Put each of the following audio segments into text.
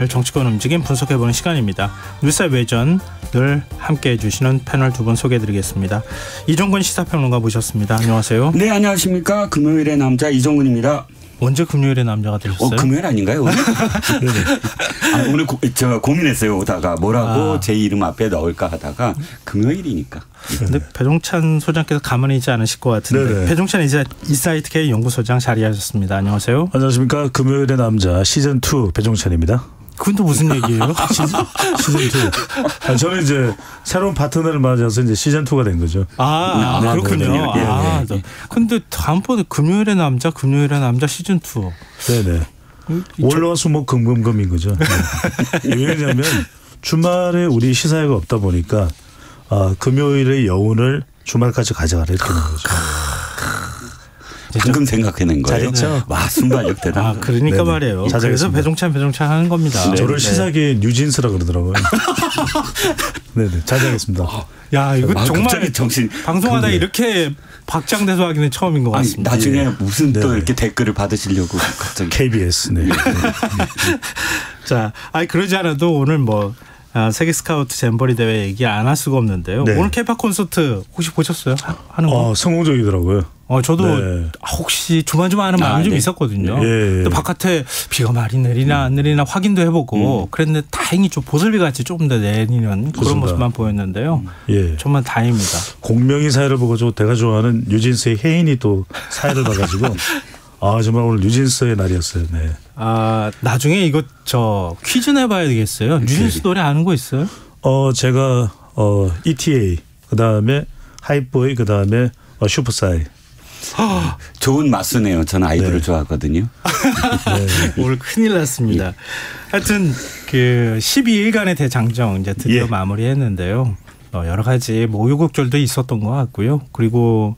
정치권 움직임 분석해보는 시간입니다. 뉴스의 외전 늘 함께해 주시는 패널 두 분 소개해드리겠습니다. 이종근 시사평론가 모셨습니다. 안녕하세요. 네, 안녕하십니까. 금요일의 남자 이종근입니다. 언제 금요일의 남자가 되셨어요? 금요일 아닌가요 오늘? 오늘 고민했어요. 오다가 뭐라고 제 이름 앞에 넣을까 하다가 금요일이니까. 근데 배종찬 소장께서 가만히 있지 않으실 것 같은데. 네네. 배종찬 인사이트K 연구소장 자리하셨습니다. 안녕하세요. 안녕하십니까. 금요일의 남자 시즌2 배종찬입니다. 그건 또 무슨 얘기예요? 시즌2. 저는 이제 새로운 파트너를 맞아서 이제 시즌2가 된 거죠. 그렇군요. 근데 다음번에 금요일의 남자 시즌2. 네네. 월화수목 금금금인 거죠. 네. 왜냐하면 주말에 우리 시사회가 없다 보니까 금요일의 여운을 주말까지 가져가라 이렇게 된 거죠. 방금 생각해낸 거예요. 잘했죠. 와, 순발력 대단. 그러니까 네네. 말이에요. 그래서 배종찬 하는 겁니다. 저를 시사계의 뉴진스라 그러더라고요. 네네. 잘하겠습니다. 야, 이거 정말 방송하다 이렇게 박장대소하기는 처음인 것 같습니다. 나중에 무슨 또 이렇게 댓글을 받으시려고 갑자기. KBS. 네. 자, 그러지 않아도 오늘 세계 스카우트 잼버리 대회 얘기 안 할 수가 없는데요. 네. 오늘 케이팝 콘서트 혹시 보셨어요? 하는 거? 성공적이더라고요. 저도 혹시 조만조만 하는 마음이 좀 있었거든요. 또 바깥에 비가 많이 내리나 안 내리나 확인도 해보고 그랬는데 다행히 좀 보슬비 같이 조금 더 내리는 그런 모습만 보였는데요. 정말 다행입니다. 공명이 사회를 보고 내가 좋아하는 뉴진스의 혜인이 또 사회를 봐가지고 정말 오늘 뉴진스의 날이었어요. 네. 나중에 이거 퀴즈 내봐야 되겠어요. 뉴진스 노래 아는 거 있어요? 제가 ETA 그다음에 하이보이 그다음에 슈퍼사이. 좋은 맛수네요. 저는 아이돌을 좋아하거든요. 오늘 큰일 났습니다. 하여튼 12일간의 대장정 이제 드디어 마무리했는데요. 여러 가지 우여곡절도 있었던 것 같고요. 그리고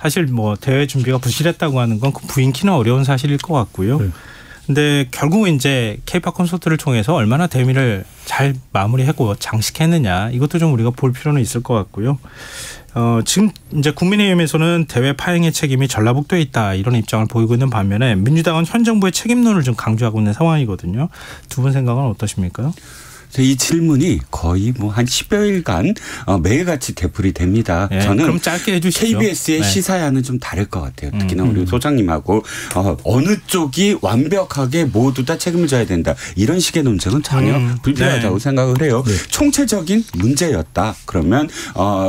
사실 대회 준비가 부실했다고 하는 건 부인키는 어려운 사실일 것 같고요. 근데 결국은 이제 K-팝 콘서트를 통해서 얼마나 대미를 잘 마무리하고 장식했느냐 이것도 좀 우리가 볼 필요는 있을 것 같고요. 지금 이제 국민의힘에서는 대회 파행의 책임이 전라북도에 있다 이런 입장을 보이고 있는 반면에 민주당은 현 정부의 책임론을 좀 강조하고 있는 상황이거든요. 두 분 생각은 어떠십니까? 이 질문이 거의 한 10여일간 매일같이 되풀이 됩니다. 저는 그럼 짧게 해주시죠. KBS의 시사야는 좀 다를 것 같아요. 특히나 우리 소장님하고 어느 쪽이 완벽하게 모두 다 책임을 져야 된다. 이런 식의 논쟁은 전혀 불필요하다고 생각을 해요. 총체적인 문제였다. 그러면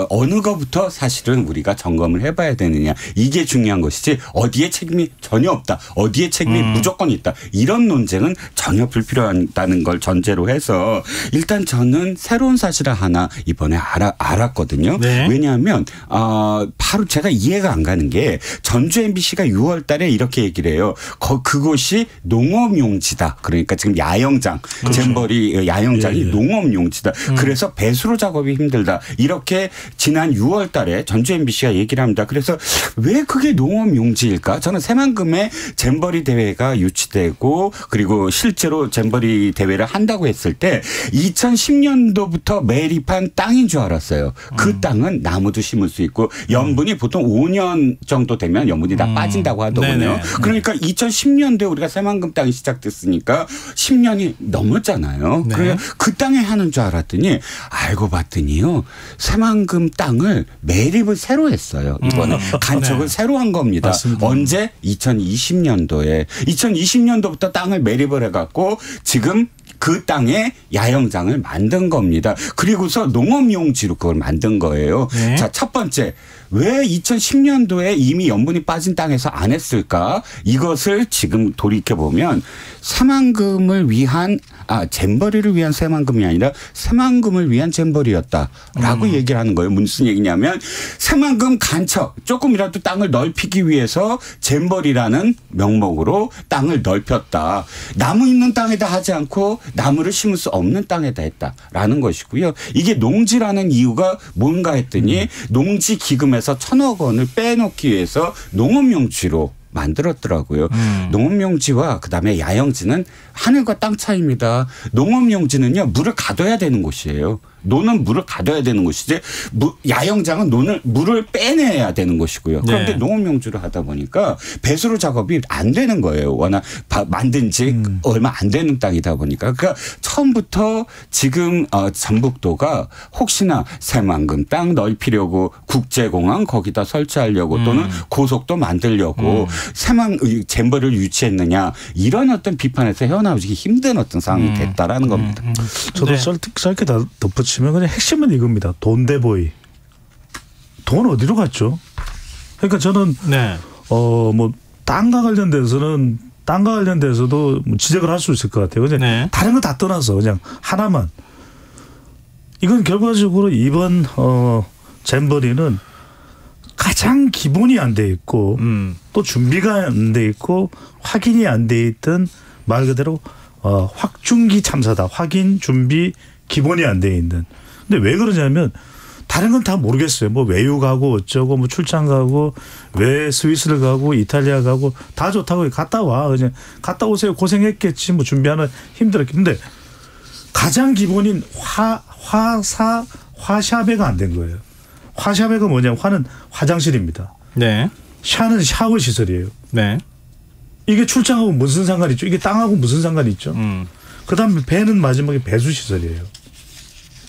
어느 것부터 사실은 우리가 점검을 해봐야 되느냐. 이게 중요한 것이지 어디에 책임이 전혀 없다. 어디에 책임이 무조건 있다. 이런 논쟁은 전혀 불필요하다는 걸 전제로 해서 일단 저는 새로운 사실을 하나 이번에 알았거든요. 왜냐하면 바로 제가 이해가 안 가는 게 전주 MBC가 6월 달에 이렇게 얘기를 해요. 그곳이 농업용지다. 그러니까 지금 야영장, 잼버리 야영장이 농업용지다. 그래서 배수로 작업이 힘들다. 이렇게 지난 6월 달에 전주 MBC가 얘기를 합니다. 그래서 왜 그게 농업용지일까? 저는 새만금에 잼버리 대회가 유치되고 그리고 실제로 잼버리 대회를 한다고 했을 때 2010년도부터 매립한 땅인 줄 알았어요. 그 땅은 나무도 심을 수 있고 염분이 보통 5년 정도 되면 염분이 다 빠진다고 하더군요. 그러니까 2010년도에 우리가 새만금 땅이 시작됐으니까 10년이 넘었잖아요. 그래서 그 땅에 하는 줄 알았더니 알고 봤더니요. 새만금 땅을 매립을 새로 했어요. 이번에 간척을 새로 한 겁니다. 맞습니다. 언제? 2020년도에. 2020년도부터 땅을 매립을 해갖고 지금 그 땅에 야영장을 만든 겁니다. 그리고서 농업용지로 그걸 만든 거예요. 자, 첫 번째. 왜 2010년도에 이미 염분이 빠진 땅에서 안 했을까? 이것을 지금 돌이켜보면 새만금을 위한 잼버리를 위한 새만금이 아니라 새만금을 위한 잼버리였다라고 얘기를 하는 거예요. 무슨 얘기냐면 새만금 간척 조금이라도 땅을 넓히기 위해서 잼버리라는 명목으로 땅을 넓혔다. 나무 있는 땅에다 하지 않고 나무를 심을 수 없는 땅에다 했다라는 것이고요. 이게 농지라는 이유가 뭔가 했더니 농지 기금에서 1,000억 원을 빼놓기 위해서 농업용지로 만들었더라고요. 농업용지와 그다음에 야영지는 하늘과 땅 차이입니다. 농업용지는요. 물을 가둬야 되는 곳이에요. 노는 물을 가둬야 되는 것이지 야영장은 물을 빼내야 되는 것이고요. 그런데 농업용지를 하다 보니까 배수로 작업이 안 되는 거예요. 워낙 만든 지 얼마 안 되는 땅이다 보니까. 그러니까 처음부터 지금 전북도가 혹시나 새만금 땅 넓히려고 국제공항 거기다 설치하려고 또는 고속도 만들려고 잼버리를 유치했느냐 이런 어떤 비판에서 헤어나오기 힘든 어떤 상황이 됐다라는 겁니다. 저도 짧게 덧붙이면 그냥 핵심은 이겁니다. 돈대보이. 돈 어디로 갔죠? 그러니까 저는 뭐 땅과 관련돼서도 지적을 할 수 있을 것 같아요. 그냥 다른 거 다 떠나서 그냥 하나만. 이건 결과적으로 이번 잼버리는 가장 기본이 안 돼 있고 또 준비가 안 돼 있고 확인이 안 돼 있던 말 그대로 확중기 참사다. 확인, 준비, 기본이 안 돼 있는. 근데 왜 그러냐면 다른 건 다 모르겠어요. 뭐 외유 가고 어쩌고 뭐 출장 가고 왜 스위스를 가고 이탈리아 가고 다 좋다고 갔다 와. 그냥 갔다 오세요. 고생했겠지. 뭐 준비하는 힘들었겠지. 근데 가장 기본인 화샤베가 안 된 거예요. 화샤베가 뭐냐면 화는 화장실입니다. 샤는 샤워 시설이에요. 이게 출장하고 무슨 상관이 있죠? 이게 땅하고 무슨 상관이 있죠? 그다음에 배는 마지막에 배수 시설이에요.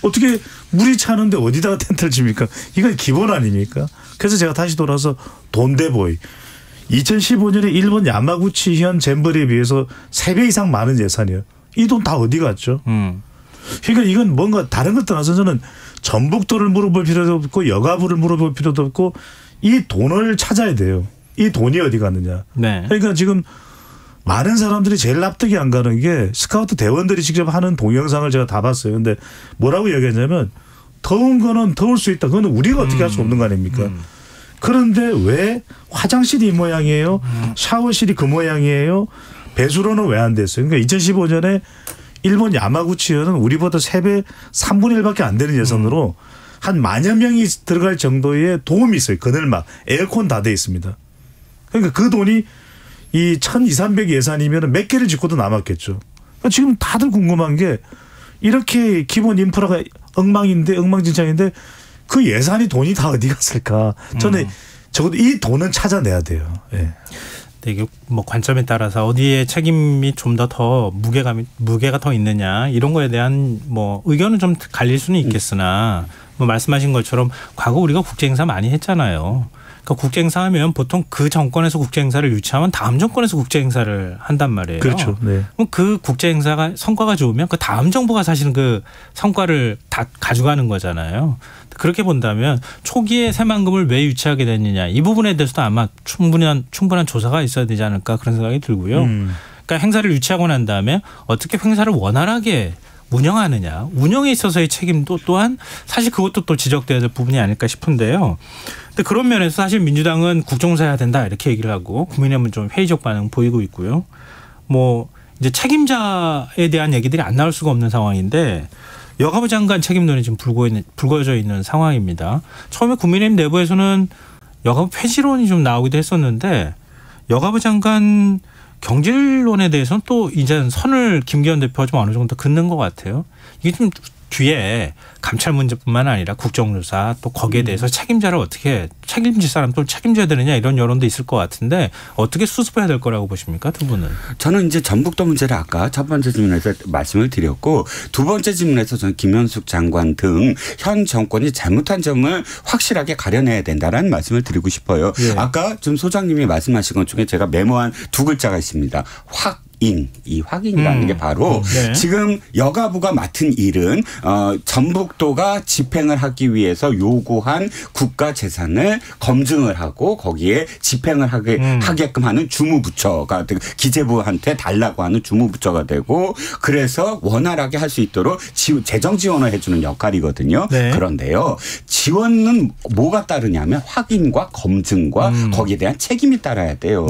어떻게 물이 차는데 어디다가 텐트를 칩니까? 이건 기본 아닙니까? 그래서 제가 다시 돌아서 돈대보이. 2015년에 일본 야마구치현 잼버리에 비해서 3배 이상 많은 예산이에요. 이 돈 다 어디 갔죠? 그러니까 이건 뭔가 다른 것 떠나서 저는 전북도를 물어볼 필요도 없고 여가부를 물어볼 필요도 없고 이 돈을 찾아야 돼요. 이 돈이 어디 갔느냐. 그러니까 지금 많은 사람들이 제일 납득이 안 가는 게 스카우트 대원들이 직접 하는 동영상을 제가 다 봤어요. 근데 뭐라고 얘기했냐면 더운 거는 더울 수 있다. 그건 우리가 어떻게 할 수 없는 거 아닙니까? 그런데 왜 화장실이 이 모양이에요? 샤워실이 그 모양이에요? 배수로는 왜 안 됐어요? 그러니까 2015년에 일본 야마구치현은 우리보다 3배 3분의 1밖에 안 되는 예산으로 한 10,000여 명이 들어갈 정도의 도움이 있어요. 그늘막, 에어컨 다 돼 있습니다. 그러니까 그 돈이 이 1,200, 300 예산이면 몇 개를 짓고도 남았겠죠. 그러니까 지금 다들 궁금한 게 이렇게 기본 인프라가 엉망진창인데 그 예산이 돈이 다 어디 갔을까. 저는 적어도 이 돈은 찾아내야 돼요. 이게 뭐 관점에 따라서 어디에 책임이 좀 더 무게가 더 있느냐 이런 거에 대한 뭐 의견은 좀 갈릴 수는 있겠으나 뭐 말씀하신 것처럼 과거 우리가 국제행사 많이 했잖아요. 그러니까 국제행사하면 보통 그 정권에서 국제행사를 유치하면 다음 정권에서 국제행사를 한단 말이에요. 그렇죠. 그럼 그 국제행사가 성과가 좋으면 그 다음 정부가 사실은 그 성과를 다 가져가는 거잖아요. 그렇게 본다면 초기에 새만금을 왜 유치하게 됐느냐 이 부분에 대해서도 아마 충분한 조사가 있어야 되지 않을까 그런 생각이 들고요. 그러니까 행사를 유치하고 난 다음에 어떻게 행사를 원활하게 운영하느냐. 운영에 있어서의 책임도 또한 사실 그것도 또 지적돼야 될 부분이 아닐까 싶은데요. 근데 그런 면에서 사실 민주당은 국정조사해야 된다 이렇게 얘기를 하고 국민의힘은 좀 회의적 반응 보이고 있고요. 뭐 이제 책임자에 대한 얘기들이 안 나올 수가 없는 상황인데 여가부 장관 책임론이 지금 불거져 있는 상황입니다. 처음에 국민의힘 내부에서는 여가부 폐지론이 좀 나오기도 했었는데 여가부 장관 경질론에 대해서는 또 이제 선을 김기현 대표가 좀 어느 정도 긋는 것 같아요. 이게 좀 뒤에 감찰 문제뿐만 아니라 국정조사 또 거기에 대해서 책임자를 어떻게 책임질 사람 또 책임져야 되느냐 이런 여론도 있을 것 같은데 어떻게 수습해야 될 거라고 보십니까 두 분은? 저는 이제 전북도 문제를 아까 첫 번째 질문에서 말씀을 드렸고 두 번째 질문에서 저는 김현숙 장관 등 현 정권이 잘못한 점을 확실하게 가려내야 된다라는 말씀을 드리고 싶어요. 아까 좀 소장님이 말씀하신 것 중에 제가 메모한 2글자가 있습니다. 이 확인이라는 게 바로 지금 여가부가 맡은 일은 전북도가 집행을 하기 위해서 요구한 국가 재산을 검증을 하고 거기에 집행을 하게끔 하는 주무부처가 기재부한테 달라고 하는 주무부처가 되고 그래서 원활하게 할 수 있도록 재정 지원을 해주는 역할이거든요. 그런데요. 지원은 뭐가 따르냐면 확인과 검증과 거기에 대한 책임이 따라야 돼요.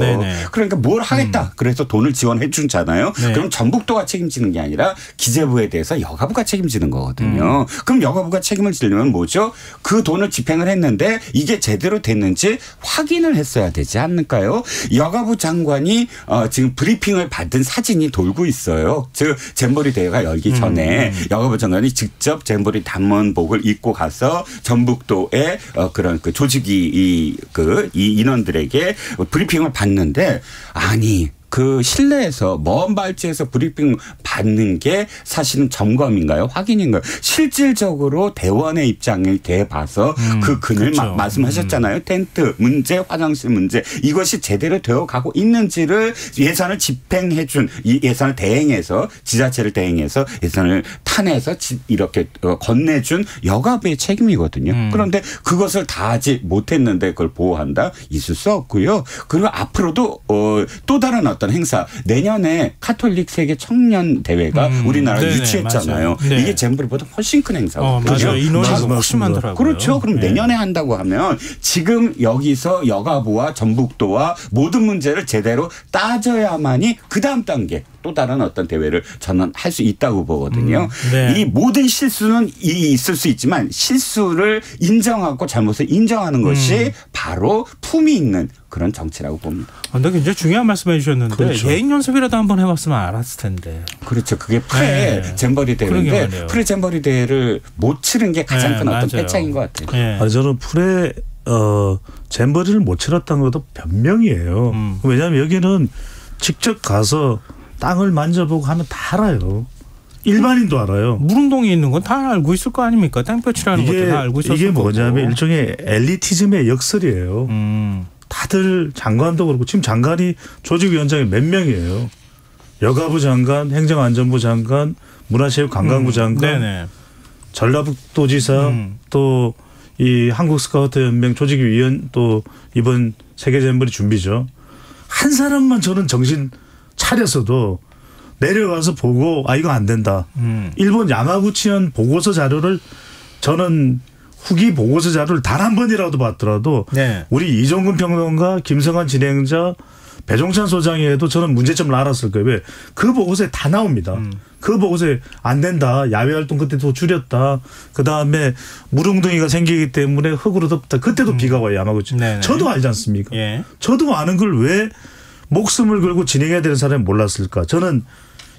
그러니까 뭘 하겠다. 그래서 돈을 지원해 주 주잖아요. 네. 그럼 전북도가 책임지는 게 아니라 기재부에 대해서 여가부가 책임지는 거거든요. 그럼 여가부가 책임을 지려면 뭐죠? 그 돈을 집행을 했는데 이게 제대로 됐는지 확인을 했어야 되지 않을까요? 여가부 장관이 지금 브리핑을 받은 사진이 돌고 있어요. 즉 잼버리 대회가 열기 전에 여가부 장관이 직접 잼버리 단원복을 입고 가서 전북도의 그런 그 조직이 이 인원들에게 브리핑을 받는데 아니 그 실내에서 먼 발치에서 브리핑 받는 게 사실은 점검인가요? 확인인가요? 실질적으로 대원의 입장을 대봐서 그 근을 그렇죠. 말씀하셨잖아요. 텐트 문제, 화장실 문제 이것이 제대로 되어가고 있는지를 예산을 집행해 준 이 예산을 대행해서 지자체를 대행해서 예산을 탄해서 이렇게 건네준 여가부의 책임이거든요. 그런데 그것을 다 하지 못했는데 그걸 보호한다? 있을 수 없고요. 그리고 앞으로도 또 다른 어떤 행사 내년에 카톨릭 세계 청년 대회가 우리나라에 네네, 유치했잖아요. 네. 이게 잼버리보다 훨씬 큰 행사거든요. 맞아요. 인원이 훨씬 많더라고요. 그렇죠. 그럼 네. 내년에 한다고 하면 지금 여기서 여가부와 전북도와 모든 문제를 제대로 따져야만이 그다음 단계 또 다른 어떤 대회를 저는 할 수 있다고 보거든요. 네. 이 모든 실수는 있을 수 있지만 실수를 인정하고 잘못을 인정하는 것이 바로 품이 있는 그런 정치라고 봅니다. 근데 굉장히 중요한 말씀해 주셨는데 그렇죠. 예행 연습이라도 한번 해봤으면 알았을 텐데. 그렇죠. 그게 프레 네. 잼버리 그러게 대회인데 말이에요. 프레 잼버리 대회를 못 치른 게 가장 네, 큰 어떤 맞아요. 패착인 것 같아요. 네. 아니 저는 풀에 잼버리를 못 치렀다는 것도 변명이에요. 왜냐하면 여기는 직접 가서 땅을 만져보고 하면 다 알아요. 일반인도 알아요. 무릉동에 있는 건 다 알고 있을 거 아닙니까? 땅볕이라는 것도 다 알고 있었을 이게 거고. 뭐냐면 일종의 엘리티즘의 역설이에요. 다들 장관도 그렇고 지금 장관이 조직위원장이 몇 명이에요. 여가부 장관, 행정안전부 장관, 문화체육관광부 장관, 네네. 전라북도지사 또 이 한국스카우트연맹 조직위원 또 이번 세계잼버리 준비죠. 한 사람만 저는 정신 차렸어도 내려가서 보고 이거 안 된다. 일본 야마구치현 보고서 자료를 저는 후기 보고서 자료를 단 한 번이라도 봤더라도 네. 우리 이종근 평론가 김성환 진행자 배종찬 소장이 해도 저는 문제점을 알았을 거예요. 왜? 그 보고서에 다 나옵니다. 그 보고서에 안 된다. 야외활동 그때도 줄였다. 그다음에 물웅덩이가 생기기 때문에 흙으로 덮다. 그때도 비가 와요. 야마구치. 네네. 저도 알지 않습니까? 예. 저도 아는 걸 왜 목숨을 걸고 진행해야 되는 사람이 몰랐을까. 저는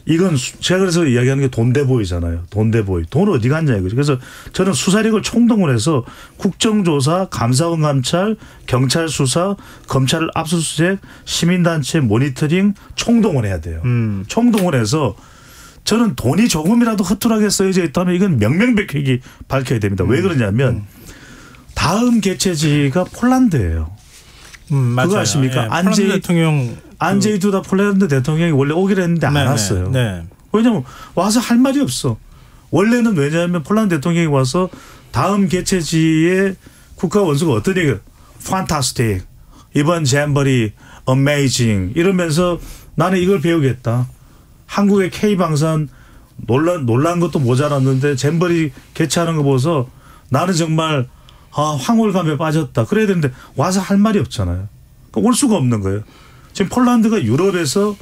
이건 제가 그래서 이야기하는 게 돈대보이잖아요. 돈대보이. 돈 어디 갔냐 이거죠. 그래서 저는 수사력을 총동원해서 국정조사, 감사원 감찰, 경찰 수사, 검찰 압수수색, 시민단체 모니터링 총동원해야 돼요. 총동원해서 저는 돈이 조금이라도 허투루하게 쓰여져 있다면 이건 명명백백히 밝혀야 됩니다. 왜 그러냐면 다음 개최지가 폴란드예요. 맞아요. 그거 아십니까? 예, 폴란드 대통령 안제이 두다 폴란드 대통령이 원래 오기로 했는데 안 네네. 왔어요. 네. 왜냐하면 와서 할 말이 없어. 원래는 왜냐하면 폴란드 대통령이 와서 다음 개최지의 국가 원수가 어떤 얘기를 판타스틱 이번 잼버리 어메이징 이러면서 나는 이걸 배우겠다. 한국의 K방산 놀란 것도 모자랐는데 잼버리 개최하는 거 보고서 나는 정말 황홀감에 빠졌다. 그래야 되는데 와서 할 말이 없잖아요. 그러니까 올 수가 없는 거예요. 지금 폴란드가 유럽에서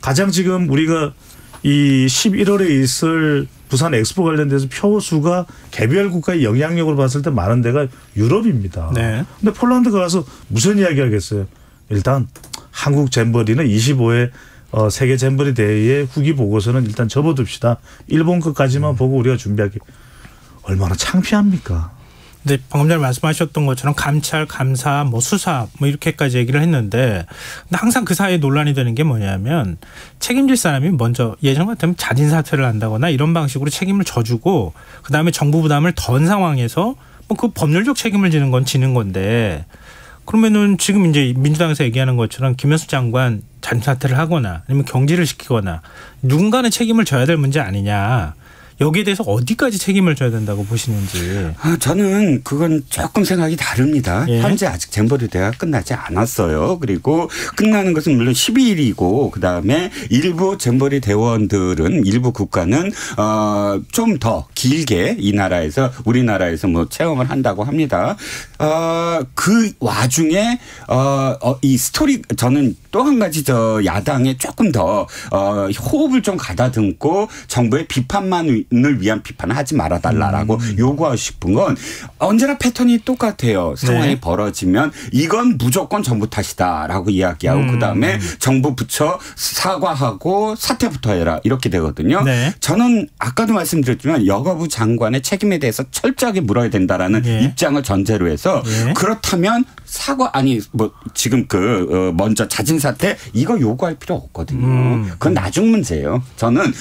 가장 지금 우리가 이 11월에 있을 부산 엑스포 관련돼서 표수가 개별 국가의 영향력으로 봤을 때 많은 데가 유럽입니다. 네. 근데 폴란드가 가서 무슨 이야기 하겠어요. 일단 한국 잼버리는 25회 세계 잼버리 대회의 후기 보고서는 일단 접어둡시다. 일본 것까지만 보고 우리가 준비하기 얼마나 창피합니까? 근데 방금 전에 말씀하셨던 것처럼 감찰, 감사, 뭐 수사 뭐 이렇게까지 얘기를 했는데 근데 항상 그 사이에 논란이 되는 게 뭐냐면 책임질 사람이 먼저 예전 같으면 자진 사퇴를 한다거나 이런 방식으로 책임을 져주고 그다음에 정부 부담을 던 상황에서 뭐 그 법률적 책임을 지는 건 지는 건데 그러면은 지금 이제 민주당에서 얘기하는 것처럼 김현수 장관 자진 사퇴를 하거나 아니면 경질을 시키거나 누군가는 책임을 져야 될 문제 아니냐. 여기에 대해서 어디까지 책임을 져야 된다고 보시는지. 저는 그건 조금 생각이 다릅니다. 예. 현재 아직 잼버리 대회가 끝나지 않았어요. 그리고 끝나는 것은 물론 12일이고 그다음에 일부 잼버리 대원들은 일부 국가는 좀 더 길게 이 나라에서 우리나라에서 뭐 체험을 한다고 합니다. 그 와중에 이 스토리 저는 또 한 가지 야당에 조금 더 호흡을 좀 가다듬고 정부의 비판만을 위한 비판을 하지 말아달라라고 요구하고 싶은 건 언제나 패턴이 똑같아요. 상황이 벌어지면 이건 무조건 정부 탓이다라고 이야기하고 그다음에 정부 부처 사과하고 사퇴부터 해라 이렇게 되거든요. 저는 아까도 말씀드렸지만 여가부 장관의 책임에 대해서 철저하게 물어야 된다라는 입장을 전제로 해서 그렇다면 지금 먼저 자진 사퇴 이거 요구할 필요 없거든요. 그건 나중 문제예요. 저는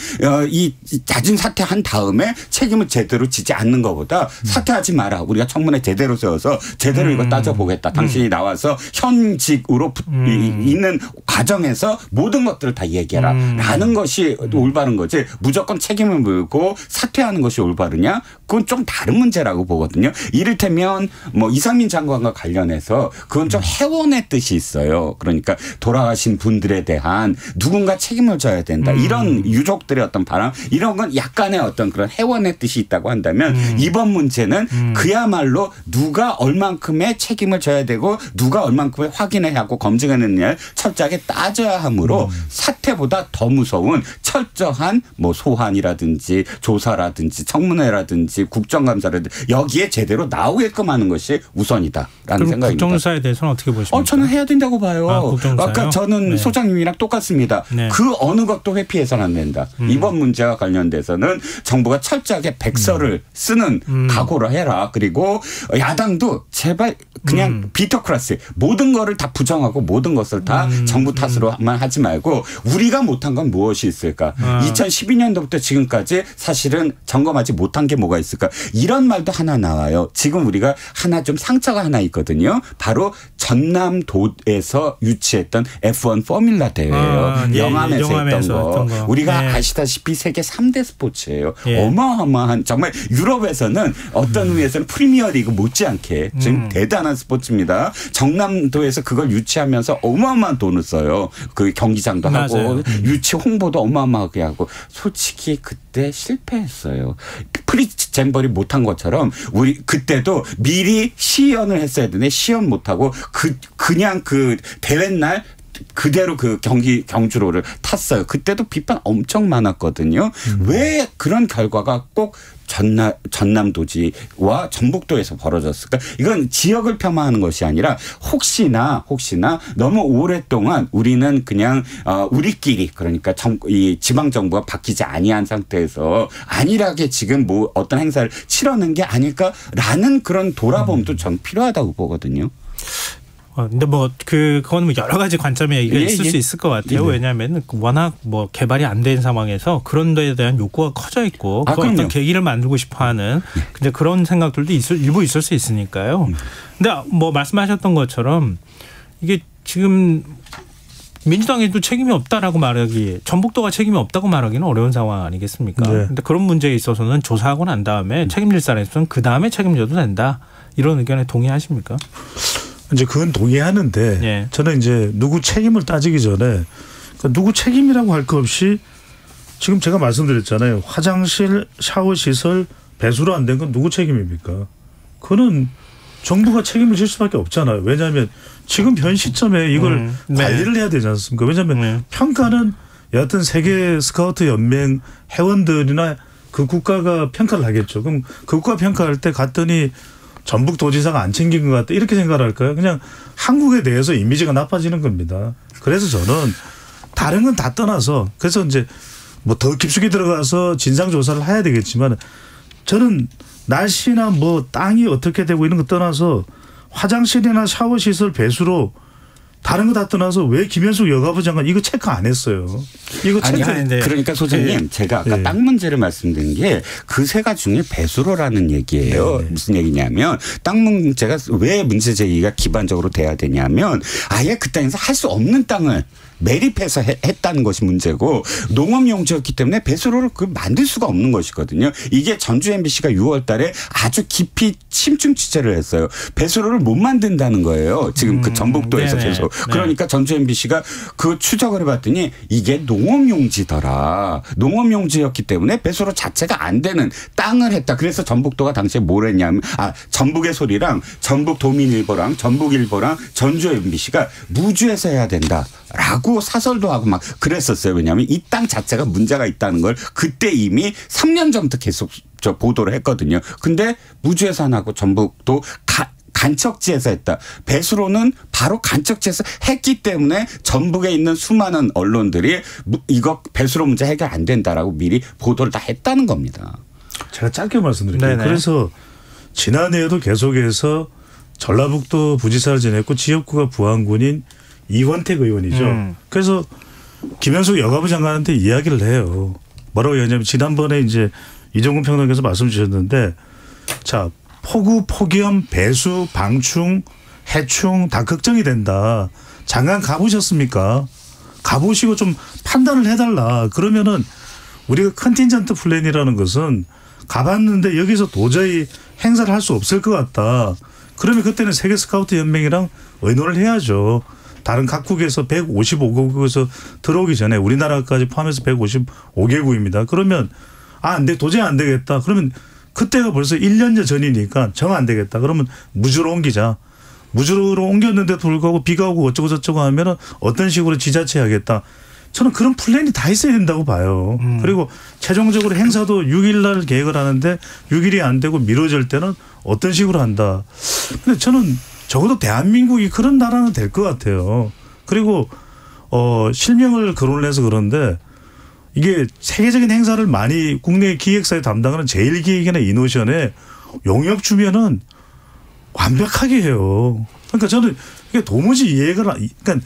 이 자진 사퇴한 다음에 책임을 제대로 지지 않는 것보다 사퇴하지 마라. 우리가 청문회 제대로 세워서 제대로 이거 따져보겠다. 당신이 나와서 현직으로 있는 과정에서 모든 것들을 다 얘기해라. 라는 것이 올바른 거지. 무조건 책임을 물고 사퇴하는 것이 올바르냐? 그건 좀 다른 문제라고 보거든요. 이를테면 이상민 장관과 관련해서 그건 좀 해원의 뜻이 있어요. 그러니까 돌아가신 분들에 대한 누군가 책임을 져야 된다. 이런 유족들의 어떤 바람 이런 건 약간의 어떤 그런 해원의 뜻이 있다고 한다면 이번 문제는 그야말로 누가 얼만큼의 책임을 져야 되고 누가 얼만큼의 확인을 하고 검증하느냐를 철저하게 따져야 하므로 사퇴보다 더 무서운 철저한 소환이라든지 조사라든지 청문회라든지 국정감사라든지 여기에 제대로 나오게끔 하는 것이 우선이다라는 생각입니다. 국정조사에 대해서는 어떻게 보십니까? 저는 해야 된다고 봐요. 아까 저는 소장님이랑 똑같습니다. 그 어느 것도 회피해서는 안 된다. 이번 문제와 관련돼서는 정부가 철저하게 백서를 쓰는 각오를 해라. 그리고 야당도 제발 그냥 비터크라시 모든 거를 다 부정하고 모든 것을 다 정부 탓으로만 하지 말고 우리가 못한 건 무엇이 있을까. 2012년도부터 지금까지 사실은 점검하지 못한 게 뭐가 있을까. 이런 말도 하나 나와요. 지금 우리가 좀 상처가 하나 있거든요. 바로 전남도에서 유치했던 F1 포뮬라 대회예요. 영암에서 했던 거. 우리가 아시다시피 세계 3대 스포츠예요. 어마어마한 정말 유럽에서는 어떤 의미에서는 프리미어리그 못지않게 지금 대단한 스포츠입니다. 전남도에서 그걸 유치하면서 어마어마한 돈을 써요. 그 경기장도 하고 유치 홍보도 어마어마하게 하고 솔직히 그때 실패했어요. 프리잼버리 못한 것처럼 우리 그때도 미리 시연을 했어야 되는데 시연 못하고 그냥 그 대회 날 그대로 그 경주로를 탔어요. 그때도 비판 엄청 많았거든요. 왜 그런 결과가 꼭 전남도지와 전북도에서 벌어졌을까? 이건 지역을 폄하하는 것이 아니라 혹시나 너무 오랫동안 우리는 그냥 우리끼리 그러니까 이 지방 정부가 바뀌지 아니한 상태에서 안일하게 지금 어떤 행사를 치러낸 게 아닐까라는 그런 돌아봄도 전 필요하다고 보거든요. 근데 그건 여러 가지 관점의 얘기가 있을 수 있을 것 같아요. 왜냐하면 워낙 개발이 안 된 상황에서 그런 데에 대한 욕구가 커져 있고 어떤 계기를 만들고 싶어하는 근데 그런 생각들도 일부 있을 수 있으니까요. 근데 말씀하셨던 것처럼 이게 지금 민주당에도 책임이 없다라고 말하기, 전북도가 책임이 없다고 말하기는 어려운 상황 아니겠습니까? 근데 그런 문제에 있어서는 조사하고 난 다음에 책임질 사람에서는 그 다음에 책임져도 된다. 이런 의견에 동의하십니까? 이제 그건 동의하는데 저는 이제 누구 책임을 따지기 전에 그러니까 누구 책임이라고 할 것 없이 지금 제가 말씀드렸잖아요. 화장실, 샤워 시설 배수로 안 된 건 누구 책임입니까? 그거는 정부가 책임을 질 수밖에 없잖아요. 왜냐하면 지금 현 시점에 이걸 관리를 해야 되지 않습니까? 왜냐하면 평가는 여하튼 세계 스카우트 연맹 회원들이나 그 국가가 평가를 하겠죠. 그럼 그 국가 평가할 때 갔더니 전북도지사가 안 챙긴 것 같다 이렇게 생각을 할까요? 그냥 한국에 대해서 이미지가 나빠지는 겁니다. 그래서 저는 다른 건 다 떠나서 그래서 이제 더 깊숙이 들어가서 진상조사를 해야 되겠지만 저는 날씨나 땅이 어떻게 되고 이런 거 떠나서 화장실이나 샤워시설 배수로 다른 거 다 떠나서 왜 김현숙 여가부 장관 이거 체크 안 했어요? 이거 체크했는데. 그러니까 소장님 제가 아까 땅 문제를 말씀드린 게 그 세 가지 중에 배수로라는 얘기예요. 무슨 얘기냐면 땅 문제가 왜 문제 제기가 기반적으로 돼야 되냐면 아예 그 땅에서 할 수 없는 땅을 매립해서 했다는 것이 문제고 농업용지였기 때문에 배수로를 만들 수가 없는 것이거든요. 이게 전주 MBC가 6월 달에 아주 깊이 심층 취재를 했어요. 배수로를 못 만든다는 거예요. 지금 그 전북도에서 계속. 그러니까 전주 MBC가 그 추적을 해봤더니 이게 농업용지더라. 농업용지였기 때문에 배수로 자체가 안 되는 땅을 했다. 그래서 전북도가 당시에 뭘 했냐면 전북의 소리랑 전북도민일보랑 전북일보랑 전주 MBC가 무주에서 해야 된다. 라고 사설도 하고 막 그랬었어요. 왜냐하면 이 땅 자체가 문제가 있다는 걸 그때 이미 3년 전부터 계속 보도를 했거든요. 근데 무주해산하고 전북도 간척지에서 했다. 배수로는 바로 간척지에서 했기 때문에 전북에 있는 수많은 언론들이 이거 배수로 문제 해결 안 된다라고 미리 보도를 다 했다는 겁니다. 제가 짧게 말씀드릴게요. 네네. 그래서 지난해에도 계속해서 전라북도 부지사를 지냈고 지역구가 부안군인 이원택 의원이죠. 그래서 김현숙 여가부 장관한테 이야기를 해요. 뭐라고 얘기하냐면 지난번에 이제 이종근 평론가께서 말씀 주셨는데 자 폭우, 폭염, 배수, 방충, 해충 다 걱정이 된다. 장관 가보셨습니까? 가보시고 좀 판단을 해달라. 그러면은 우리가 컨틴전트 플랜이라는 것은 가봤는데 여기서 도저히 행사를 할 수 없을 것 같다. 그러면 그때는 세계 스카우트 연맹이랑 의논을 해야죠. 다른 각국에서 155개국에서 들어오기 전에 우리나라까지 포함해서 155개국입니다. 그러면 도저히 안 되겠다. 그러면 그때가 벌써 1년여 전이니까 정 안 되겠다. 그러면 무주로 옮기자. 무주로 옮겼는데도 불구하고 비가 오고 어쩌고 저쩌고 하면 어떤 식으로 지자체 하겠다. 저는 그런 플랜이 다 있어야 된다고 봐요. 그리고 최종적으로 행사도 6일 날 계획을 하는데 6일이 안 되고 미뤄질 때는 어떤 식으로 한다. 근데 저는 적어도 대한민국이 그런 나라는 될 것 같아요. 그리고 실명을 거론을 해서 그런데 이게 세계적인 행사를 많이 국내 기획사에 담당하는 제일기획이나 이노션에 용역 주면은 완벽하게 해요. 그러니까 저는 이게 도무지 그러니까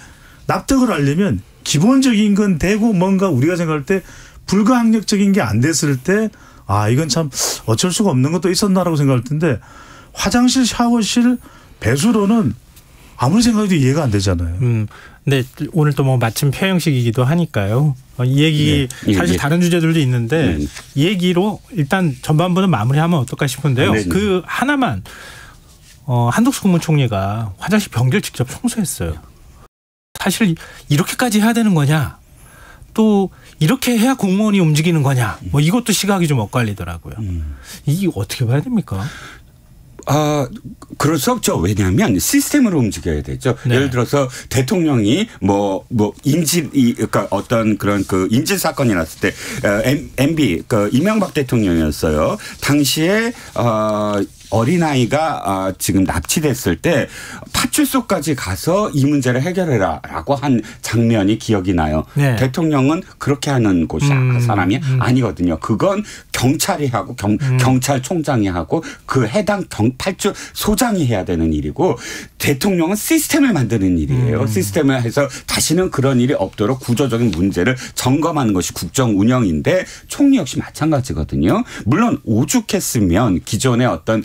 납득을 하려면 기본적인 건 되고 뭔가 우리가 생각할 때 불가항력적인 게 안 됐을 때 이건 참 어쩔 수가 없는 것도 있었나라고 생각할 텐데 화장실, 샤워실, 배수로는 아무리 생각해도 이해가 안 되잖아요. 네, 오늘 또 뭐 마침 폐영식이기도 하니까요. 이 얘기 사실 다른 주제들도 있는데 이 얘기로 일단 전반부는 마무리하면 어떨까 싶은데요. 그 하나만 한덕수 국무총리가 화장실 변기를 직접 청소했어요. 사실 이렇게까지 해야 되는 거냐? 또 이렇게 해야 공무원이 움직이는 거냐? 뭐 이것도 시각이 좀 엇갈리더라고요. 이게 어떻게 봐야 됩니까? 그럴 수 없죠. 왜냐하면 시스템으로 움직여야 되죠. 네. 예를 들어서 대통령이 그러니까 어떤 그런 그 인질 사건이 났을 때 MB 이명박 대통령이었어요. 당시에 어린아이가 지금 납치됐을 때 파출소까지 가서 이 문제를 해결해라라고 한 장면이 기억이 나요. 네. 대통령은 그렇게 하는 곳이 사람이 아니거든요. 그건 경찰이 하고 경찰총장이 하고 그 해당 파출소장이 해야 되는 일이고 대통령은 시스템을 만드는 일이에요. 시스템을 해서 다시는 그런 일이 없도록 구조적인 문제를 점검하는 것이 국정 운영인데 총리 역시 마찬가지거든요. 물론 오죽했으면 기존의 어떤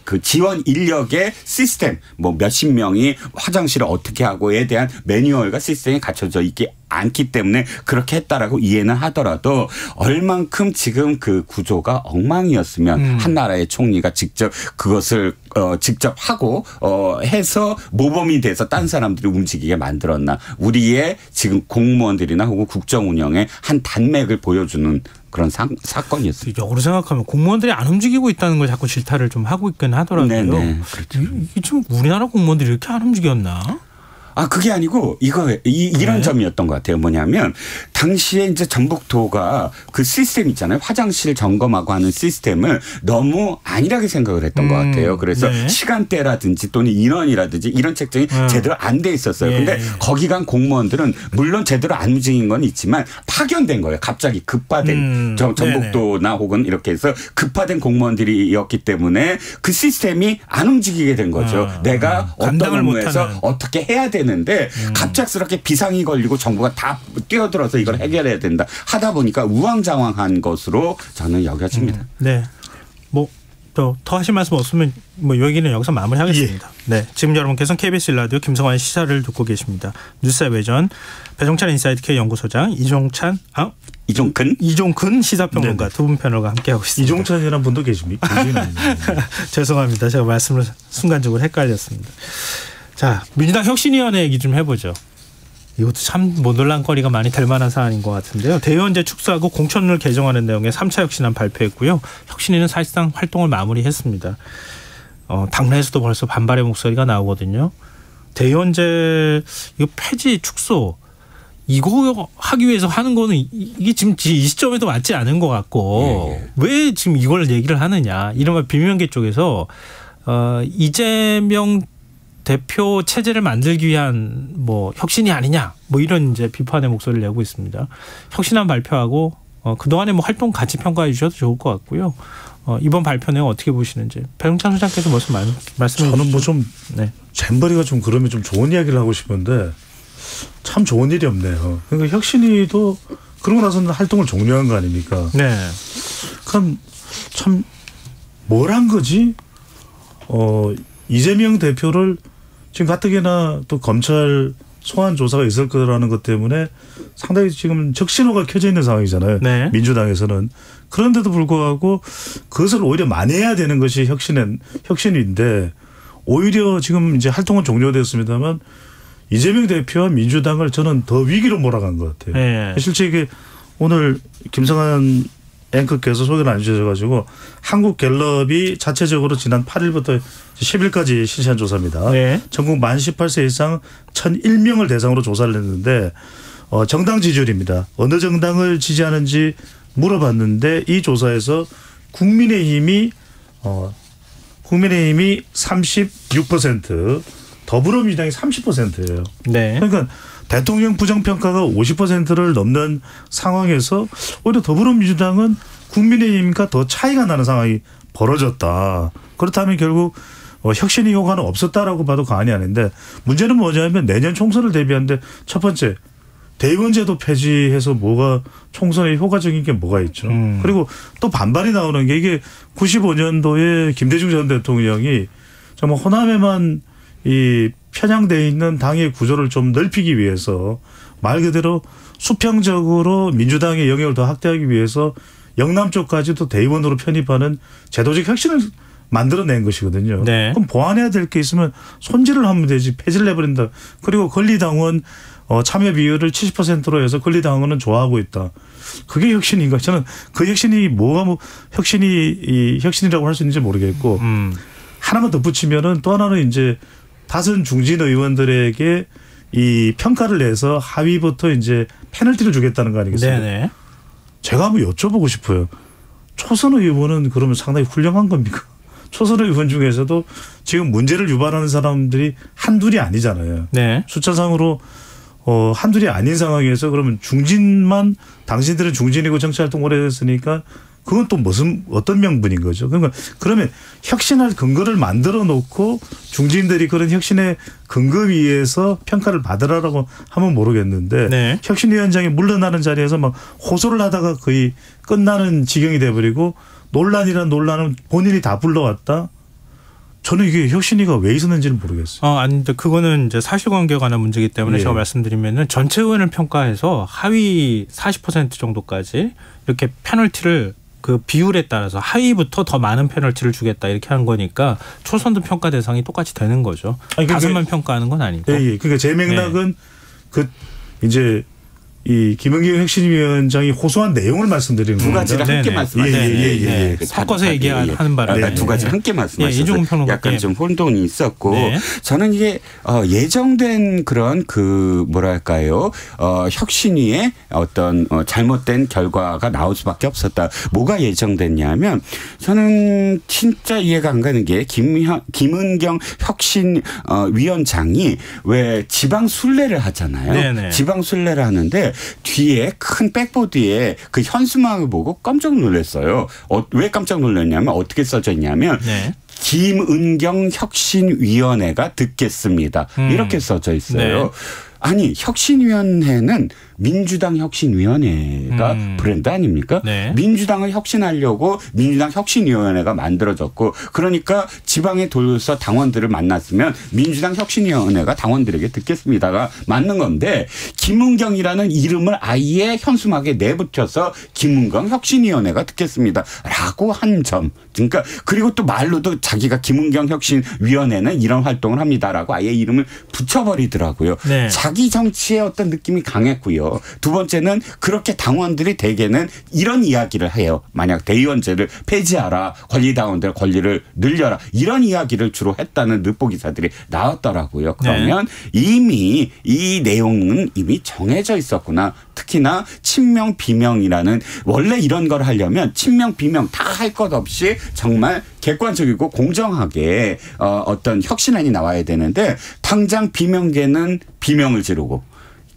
그 지원 인력의 시스템 몇십 명이 화장실을 어떻게 하고에 대한 매뉴얼과 시스템이 갖춰져 있기 않기 때문에 그렇게 했다라고 이해는 하더라도 얼만큼 지금 그 구조가 엉망이었으면 한 나라의 총리가 직접 그것을 직접 하고 해서 모범이 돼서 딴 사람들이 움직이게 만들었나. 우리의 지금 공무원들이나 혹은 국정 운영의 한 단맥을 보여주는 그런 사건이었어요. 역으로 생각하면 공무원들이 안 움직이고 있다는 걸 자꾸 질타를 좀 하고 있긴 하더라고요. 네네. 그렇죠. 이게 좀 우리나라 공무원들이 이렇게 안 움직였나? 그게 아니고 이런 점이었던 것 같아요. 뭐냐면 당시에 이제 전북도가 그 시스템 있잖아요. 화장실 점검하고 하는 시스템을 너무 안일하게 생각을 했던 것 같아요. 그래서 시간대라든지 또는 인원이라든지 이런 책정이 제대로 안 돼 있었어요. 그런데 거기 간 공무원들은 물론 제대로 안 움직인 건 있지만 파견된 거예요. 갑자기 급파된 전북도나 혹은 이렇게 해서 급파된 공무원들이었기 때문에 그 시스템이 안 움직이게 된 거죠. 내가 어떤 업무에서 어떻게 해야 되는데 갑작스럽게 비상이 걸리고 정부가 다 뛰어들어서 이걸 해결해야 된다 하다 보니까 우왕좌왕한 것으로 저는 여겨집니다. 네. 더 하실 말씀 없으면 여기는 여기서 마무리하겠습니다. 네, 지금 여러분께서는 KBS 라디오 김성환 시사를 듣고 계십니다. 뉴스의 외전 배종찬 인사이트 K 연구소장 이종근 시사평론가 두 분 패널과 함께하고 있습니다. 이종찬이라는 분도 계십니까? 죄송합니다. 제가 말씀을 순간적으로 헷갈렸습니다. 자, 민주당 혁신위원회 얘기 좀 해보죠. 이것도 참 논란거리가 많이 될 만한 사안인 것 같은데요. 대의원제 축소하고 공천을 개정하는 내용의 3차 혁신안 발표했고요. 혁신위는 사실상 활동을 마무리했습니다. 당내에서도 벌써 반발의 목소리가 나오거든요. 대의원제 이거 폐지 축소 이거 하기 위해서 하는 거는 이게 지금 이 시점에도 맞지 않은 것 같고 왜 지금 이걸 얘기를 하느냐. 이른바 비명계 쪽에서 이재명 대표 체제를 만들기 위한 뭐 혁신이 아니냐 뭐 이런 이제 비판의 목소리를 내고 있습니다. 혁신안 발표하고 그동안의 뭐 활동 같이 평가해 주셔도 좋을 것 같고요. 이번 발표 내용 어떻게 보시는지 배용찬 소장께서 말씀해 주시죠. 저는 뭐 좀 잼버리가 좀 그러면 좀 좋은 이야기를 하고 싶은데 참 좋은 일이 없네요. 그러니까 혁신이도 그러고 나서는 활동을 종료한 거 아닙니까? 네. 그럼 참 뭘 한 거지? 이재명 대표를 지금 가뜩이나 또 검찰 소환 조사가 있을 거라는 것 때문에 상당히 지금 적신호가 켜져 있는 상황이잖아요. 네. 민주당에서는. 그런데도 불구하고 그것을 오히려 만회해야 되는 것이 혁신인데 오히려 지금 이제 활동은 종료됐습니다만 이재명 대표와 민주당을 저는 더 위기로 몰아간 것 같아요. 네. 실제 이게 오늘 김성한 앵커께서 소개를 안 주셔가지고 한국갤럽이 자체적으로 지난 8일부터 10일까지 실시한 조사입니다. 네. 전국 만 18세 이상 1,001명을 대상으로 조사를 했는데 정당 지지율입니다. 어느 정당을 지지하는지 물어봤는데 이 조사에서 국민의힘이 36%, 더불어민주당이 30%예요. 네. 그러니까 대통령 부정평가가 50%를 넘는 상황에서 오히려 더불어민주당은 국민의힘과 더 차이가 나는 상황이 벌어졌다. 그렇다면 결국 혁신의 효과는 없었다라고 봐도 과언이 아닌데 문제는 뭐냐면 내년 총선을 대비하는데 첫 번째 대의원제도 폐지해서 뭐가 총선에 효과적인 게 뭐가 있죠. 그리고 또 반발이 나오는 게 이게 95년도에 김대중 전 대통령이 정말 호남에만 이 편향되어 있는 당의 구조를 좀 넓히기 위해서 말 그대로 수평적으로 민주당의 영역을 더 확대하기 위해서 영남 쪽까지도 대의원으로 편입하는 제도적 혁신을 만들어낸 것이거든요. 네. 그럼 보완해야 될 게 있으면 손질을 하면 되지 폐지를 해버린다. 그리고 권리당원 참여 비율을 70%로 해서 권리당원은 좋아하고 있다. 그게 혁신인가? 저는 그 혁신이 뭐가 뭐 혁신이라고 할 수 있는지 모르겠고 하나만 덧붙이면은 또 하나는 이제 다선 중진 의원들에게 이 평가를 내서 하위부터 이제 페널티를 주겠다는 거 아니겠습니까? 네네. 제가 한번 여쭤보고 싶어요. 초선 의원은 그러면 상당히 훌륭한 겁니까? 초선 의원 중에서도 지금 문제를 유발하는 사람들이 한둘이 아니잖아요. 네. 숫자상으로 한둘이 아닌 상황에서 그러면 중진만 당신들은 중진이고 정치활동 오래 했으니까 그건 또 어떤 명분인 거죠. 그러니까 그러면 혁신할 근거를 만들어 놓고 중진들이 그런 혁신의 근거 위에서 평가를 받으라라고 하면 모르겠는데 네. 혁신위원장이 물러나는 자리에서 막 호소를 하다가 거의 끝나는 지경이 돼버리고 논란이란 논란은 본인이 다 불러왔다. 저는 이게 혁신위가 왜 있었는지는 모르겠어요. 아니, 근데 그거는 이제 사실관계에 관한 문제이기 때문에 제가 말씀드리면은 전체 의원을 평가해서 하위 40% 정도까지 이렇게 페널티를 그 비율에 따라서 하위부터 더 많은 페널티를 주겠다 이렇게 한 거니까 초선도 평가 대상이 똑같이 되는 거죠. 다섯만 평가하는 건 아니고. 예. 그러니까 제 맥락은 그 이제 이 김은경 혁신위원장이 호소한 내용을 말씀드리는 두 가지를 함께 말씀하시는 섞어서 얘기하는 바람에 두 가지를 함께 말씀하셔서 약간 좀 혼동이 있었고 저는 이게 예정된 그런 그 뭐랄까요 혁신위의 어떤 잘못된 결과가 나올 수밖에 없었다. 뭐가 예정됐냐면 저는 진짜 이해가 안 가는 게 김은경 혁신위원장이 왜 지방 순례를 하잖아요. 네네. 지방 순례를 하는데 뒤에 큰 백보드에 그 현수막을 보고 깜짝 놀랐어요. 왜 깜짝 놀랐냐면 어떻게 써져 있냐면 김은경 혁신위원회가 듣겠습니다. 이렇게 써져 있어요. 네. 아니 혁신위원회는 민주당 혁신위원회가 브랜드 아닙니까? 네. 민주당을 혁신하려고 민주당 혁신위원회가 만들어졌고 그러니까 지방에 돌려서 당원들을 만났으면 민주당 혁신위원회가 당원들에게 듣겠습니다가 맞는 건데 김은경이라는 이름을 아예 현수막에 내붙여서 김은경 혁신위원회가 듣겠습니다라고 한 점. 그러니까 그리고 또 말로도 자기가 김은경 혁신위원회는 이런 활동을 합니다라고 아예 이름을 붙여버리더라고요. 네. 자기 정치의 어떤 느낌이 강했고요. 없고요. 두 번째는 그렇게 당원들이 대개는 이런 이야기를 해요. 만약 대의원제를 폐지하라, 권리당원들 권리를 늘려라, 이런 이야기를 주로 했다는 늑보 기사들이 나왔더라고요. 그러면 이미 이 내용은 이미 정해져 있었구나. 특히나 친명 비명이라는, 원래 이런 걸 하려면 친명 비명 다 할 것 없이 정말 객관적이고 공정하게 어떤 혁신안이 나와야 되는데, 당장 비명계는 비명을 지르고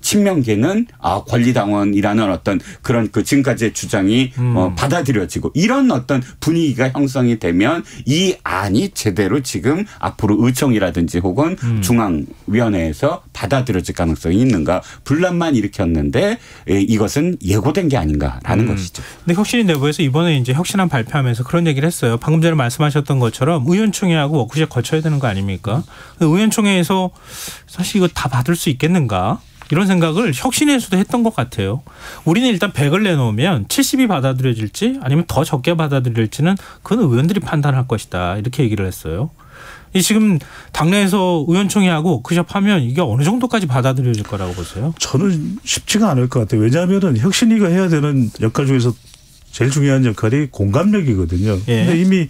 친명계는 권리당원이라는 어떤 그런 그 지금까지의 주장이 받아들여지고, 이런 어떤 분위기가 형성이 되면 이 안이 제대로 지금 앞으로 의총이라든지 혹은 중앙위원회에서 받아들여질 가능성이 있는가, 분란만 일으켰는데 이것은 예고된 게 아닌가라는 것이죠. 근데 혁신위 내부에서 이번에 이제 혁신안 발표하면서 그런 얘기를 했어요. 방금 전에 말씀하셨던 것처럼 의원총회하고 워크숍 거쳐야 되는 거 아닙니까? 의원총회에서 사실 이거 다 받을 수 있겠는가? 이런 생각을 혁신에서도 했던 것 같아요. 우리는 일단 100을 내놓으면 70이 받아들여질지 아니면 더 적게 받아들일지는 그건 의원들이 판단할 것이다. 이렇게 얘기를 했어요. 이 지금 당내에서 의원총회하고 워크숍 하면 이게 어느 정도까지 받아들여질 거라고 보세요? 저는 쉽지가 않을 것 같아요. 왜냐하면 혁신위가 해야 되는 역할 중에서 제일 중요한 역할이 공감력이거든요. 그런데 예. 이미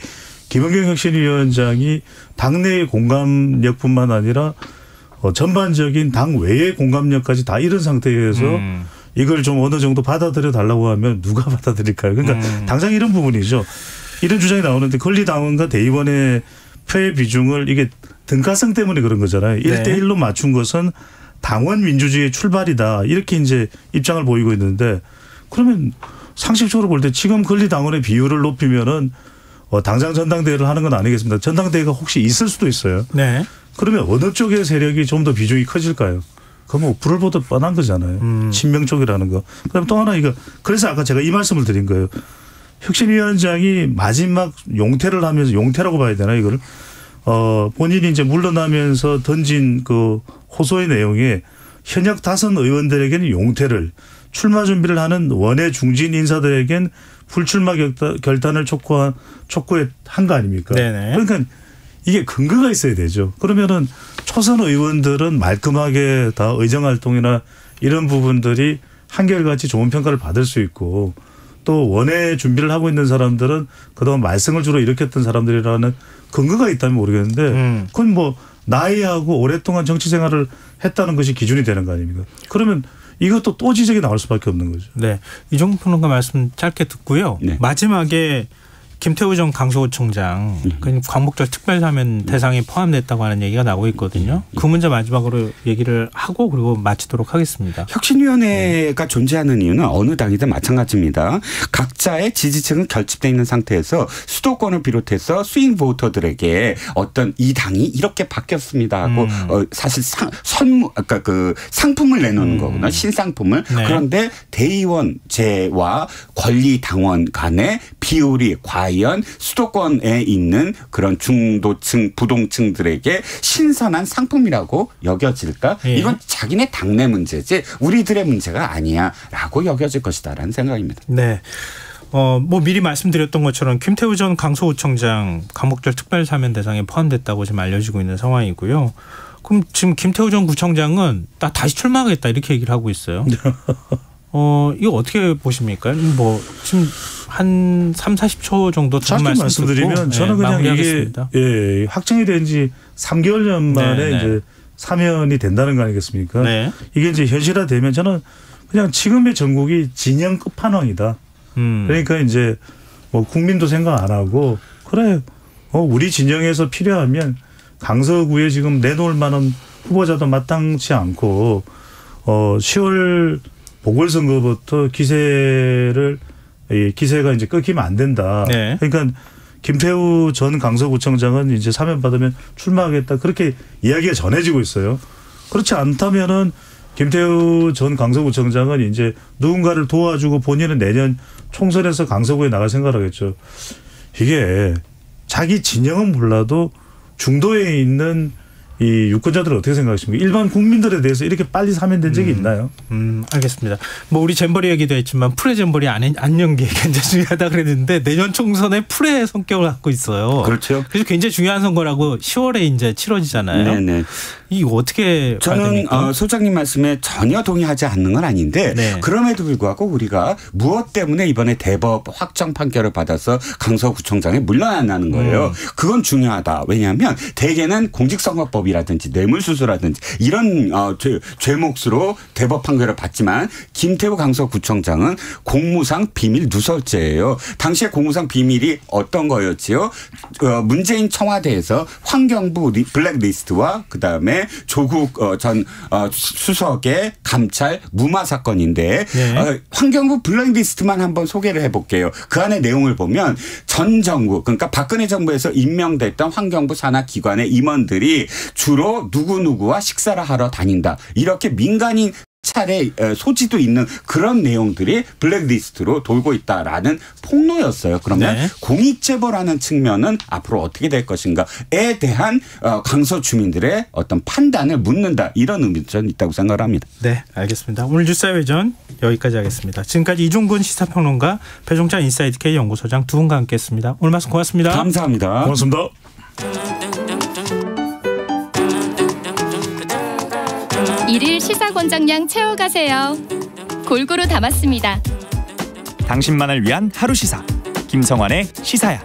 김은경 혁신위원장이 당내의 공감력뿐만 아니라 전반적인 당 외의 공감력까지 다 잃은 상태에서 이걸 좀 어느 정도 받아들여 달라고 하면 누가 받아들일까요? 그러니까 당장 이런 부분이죠. 이런 주장이 나오는데 권리당원과 대의원의 표의 비중을, 이게 등가성 때문에 그런 거잖아요. 1대1로 맞춘 것은 당원 민주주의의 출발이다. 이렇게 이제 입장을 보이고 있는데, 그러면 상식적으로 볼 때 지금 권리당원의 비율을 높이면은 당장 전당대회를 하는 건 아니겠습니다. 전당대회가 혹시 있을 수도 있어요. 네. 그러면 어느 쪽의 세력이 좀 더 비중이 커질까요? 그건 뭐 불을 보듯 뻔한 거잖아요. 친명 쪽이라는 거. 그다음 또 하나 그래서 아까 제가 이 말씀을 드린 거예요. 혁신위원장이 마지막 용퇴를 하면서, 용퇴라고 봐야 되나 이걸, 본인이 이제 물러나면서 던진 그 호소의 내용에 현역 5 의원들에게는 용퇴를, 출마 준비를 하는 원외 중진 인사들에겐 불출마 결단을 촉구한 거 아닙니까? 네네. 그러니까 이게 근거가 있어야 되죠. 그러면은 초선 의원들은 말끔하게 다 의정활동이나 이런 부분들이 한결같이 좋은 평가를 받을 수 있고, 또 원외 준비를 하고 있는 사람들은 그동안 말썽을 주로 일으켰던 사람들이라는 근거가 있다면 모르겠는데, 그건 뭐 나이하고 오랫동안 정치 생활을 했다는 것이 기준이 되는 거 아닙니까? 그러면 이것도 또 지적이 나올 수밖에 없는 거죠. 네, 이종근 평론가 말씀 짧게 듣고요. 네. 마지막에 김태우 전 강서구청장 광복절 특별사면 대상에 포함됐다고 하는 얘기가 나오고 있거든요. 그 문제 마지막으로 얘기를 하고 그리고 마치도록 하겠습니다. 혁신위원회가 존재하는 이유는 어느 당이든 마찬가지입니다. 각자의 지지층은 결집되어 있는 상태에서 수도권을 비롯해서 스윙 보터들에게 어떤 이 당이 이렇게 바뀌었습니다 하고 사실 그러니까 그 상품을 내놓는 거구나, 신상품을. 네. 그런데 대의원제와 권리당원 간의 비율이 과연 수도권에 있는 그런 중도층, 부동층들에게 신선한 상품이라고 여겨질까? 예. 이건 자기네 당내 문제지 우리들의 문제가 아니야라고 여겨질 것이다라는 생각입니다. 네. 뭐 미리 말씀드렸던 것처럼 김태우 전 강서구청장 광복절 특별사면 대상에 포함됐다고 지금 알려지고 있는 상황이고요. 그럼 지금 김태우 전 구청장은 나 다시 출마하겠다 이렇게 얘기를 하고 있어요. 이거 어떻게 보십니까? 뭐 지금 한 3-40초 정도 짧게 말씀드리면 저는 그냥 이게 확정이 된 지 3개월 전 만에 이제 사면이 된다는 거 아니겠습니까? 네. 이게 이제 현실화되면 저는 그냥 지금의 전국이 진영 끝판왕이다. 그러니까 이제 뭐 국민도 생각 안 하고, 그래 우리 진영에서 필요하면 강서구에 지금 내놓을 만한 후보자도 마땅치 않고 10월 보궐선거부터 기세가 이제 끊기면 안 된다. 네. 그러니까 김태우 전 강서구청장은 이제 사면 받으면 출마하겠다, 그렇게 이야기가 전해지고 있어요. 그렇지 않다면은 김태우 전 강서구청장은 이제 누군가를 도와주고 본인은 내년 총선에서 강서구에 나갈 생각을 하겠죠. 이게 자기 진영은 몰라도 중도에 있는 이 유권자들은 어떻게 생각하십니까? 일반 국민들에 대해서 이렇게 빨리 사면된 적이 있나요? 알겠습니다. 뭐 우리 잼버리 얘기도 했지만 프레 잼버리 안 연계 굉장히 중요하다 그랬는데 내년 총선에 프레 성격을 갖고 있어요. 그렇죠. 그래서 굉장히 중요한 선거라고 10월에 이제 치러지잖아요. 네네. 이거 어떻게 저는 소장님 말씀에 전혀 동의하지 않는 건 아닌데 네. 그럼에도 불구하고 우리가 무엇 때문에 이번에 대법 확정 판결을 받아서 강서구청장에 물러나는 거예요. 그건 중요하다. 왜냐하면 대개는 공직선거법이라든지 뇌물수수라든지 이런 죄목으로 대법 판결을 받지만 김태우 강서구청장은 공무상 비밀 누설죄예요. 당시에 공무상 비밀이 어떤 거였지요? 문재인 청와대에서 환경부 블랙리스트와 그다음에 조국 전 수석의 감찰 무마 사건인데 네. 환경부 블랙리스트만 한번 소개를 해볼게요. 그 안에 내용을 보면 전 정부 그러니까 박근혜 정부에서 임명됐던 환경부 산하 기관의 임원들이 주로 누구누구와 식사를 하러 다닌다. 이렇게 민간인 차례 소지도 있는 그런 내용들이 블랙리스트로 돌고 있다라는 폭로였어요. 그러면 네. 공익제보라는 측면은 앞으로 어떻게 될 것인가에 대한 강서 주민들의 어떤 판단을 묻는다. 이런 의미도 저는 있다고 생각을 합니다. 네, 알겠습니다. 오늘 뉴스사회전 여기까지 하겠습니다. 지금까지 이종근 시사평론가, 배종찬 인사이트K 연구소장 두 분과 함께했습니다. 오늘 말씀 고맙습니다. 감사합니다. 고맙습니다. 일일 시사권장량 채워가세요. 골고루 담았습니다. 당신만을 위한 하루 시사 김성환의 시사야.